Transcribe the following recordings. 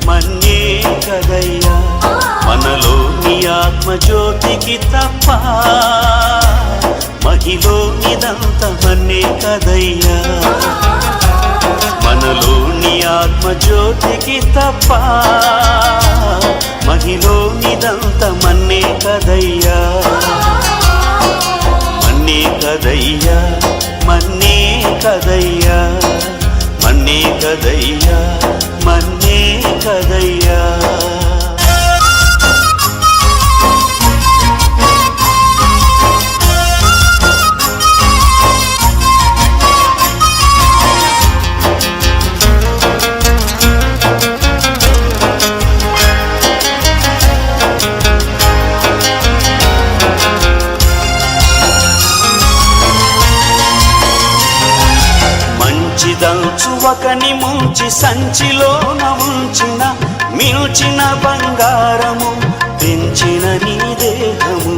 మన్నే కదయ్యా మనలోని ఆత్మజ్యోతికి తప్ప మహిలోనిదంత మన్నే కదయ్యా మనలోని ఆత్మజ్యోతికి తప్ప మహిలోనిదంత మన్నే కదయ్యా మన్నే కదయ్యా మన్నే కదయ్యా మన్నే కదయ్యా మన్నే కదయ్యా దంచువకని ముంచి సంచిలోన ఉంచిన మిల్చిన బంగారము పెంచిన నీ దేహము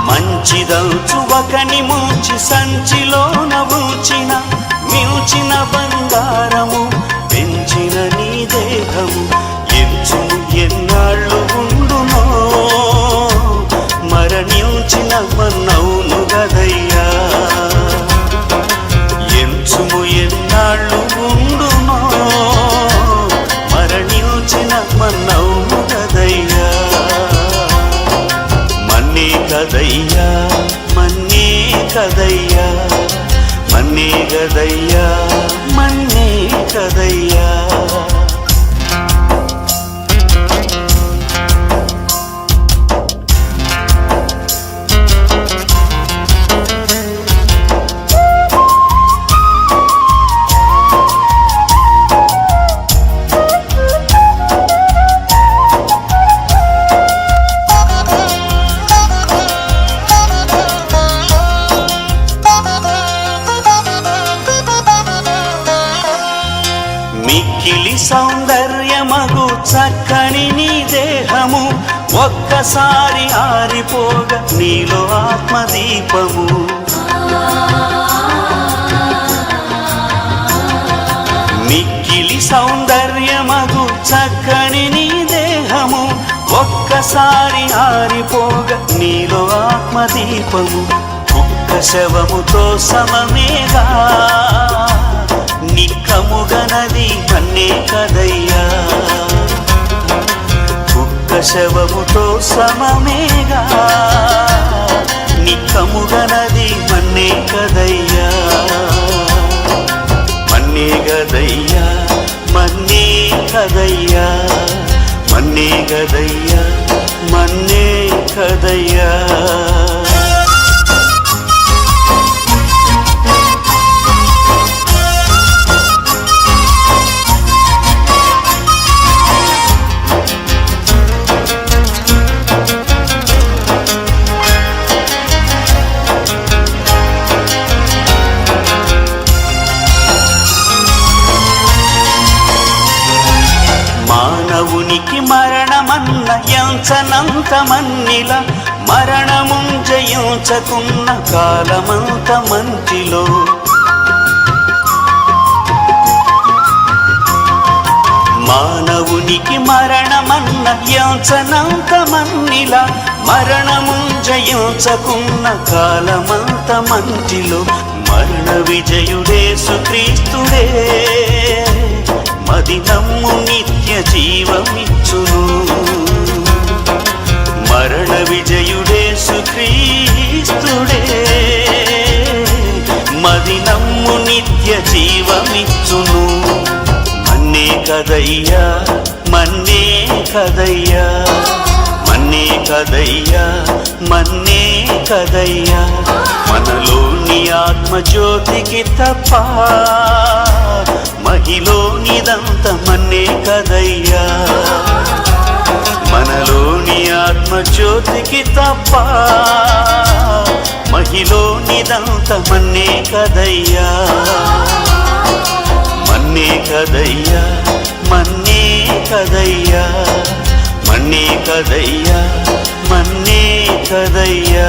మంచి దంచువకని ముంచి సంచిలోన ఉంచిన మిల్చిన బంగారము పెంచిన నీ దేహము ఎంచుము ఎన్నాళ్ళు ఉండునో మరణించిన మన్నవును గదయ్యా ఎంచుము ఎన్నాళ్ళు ఉండునో మరణించిన మన్నవును గదయ్యా మన్నే కదయ్యా మన్నే కదయ్యా మన్నే గదయ్యా మన్నే కదయ్యా మిక్కిలి సౌందర్యమగు చక్కని నీ దేహము ఒక్కసారి ఆరిపోగ నీలో ఆత్మదీపము మిక్కిలి సౌందర్యమగు చక్కని నీ దేహము ఒక్కసారి ఆరిపోగ నీలో ఆత్మదీపము కుక్క శవముతో సమమేగా నిక్కముగనది మన్నే కదయ్యా కుక్క శవముతో సమమేగా నిక్కముగనది మన్నే కదయ్యా మన్నే గదయ్యా మన్నే కదయ్యా మన్నే గదయ్యా మన్నే కదయ్యా మానవునికి మరణమన్న ఎంచనంత మన్నిల మరణముం జయించకున్న కాలమంత మంచిలో మానవునికి మరణమన్న ఎంచనంత మన్నిల మరణముం జయించకున్న కాలమంత మంచిలో మరణ విజయుడేసు క్రీస్తుడే మది నమ్ము నిత్య జీవమిచ్చును మరణ విజయుడేసు క్రీస్తుడే మది నమ్ము నిత్య జీవమిచ్చును మన్నే కదయ్యా మన్నే కదయ్యా మన్నే కదయ్యా మన్నే కదయ్యా మనలోని ఆత్మజ్యోతికి తప్ప మహిలోనిదంత మన్నే కదయ్యా మనలోని ఆత్మజ్యోతికి తప్ప మహిలోనిదంత మన్నే కదయ్యా మన్నే కదయ్యా మన్నే కదయ్యా మన్నే కదయ్యా మన్నే కదయ్యా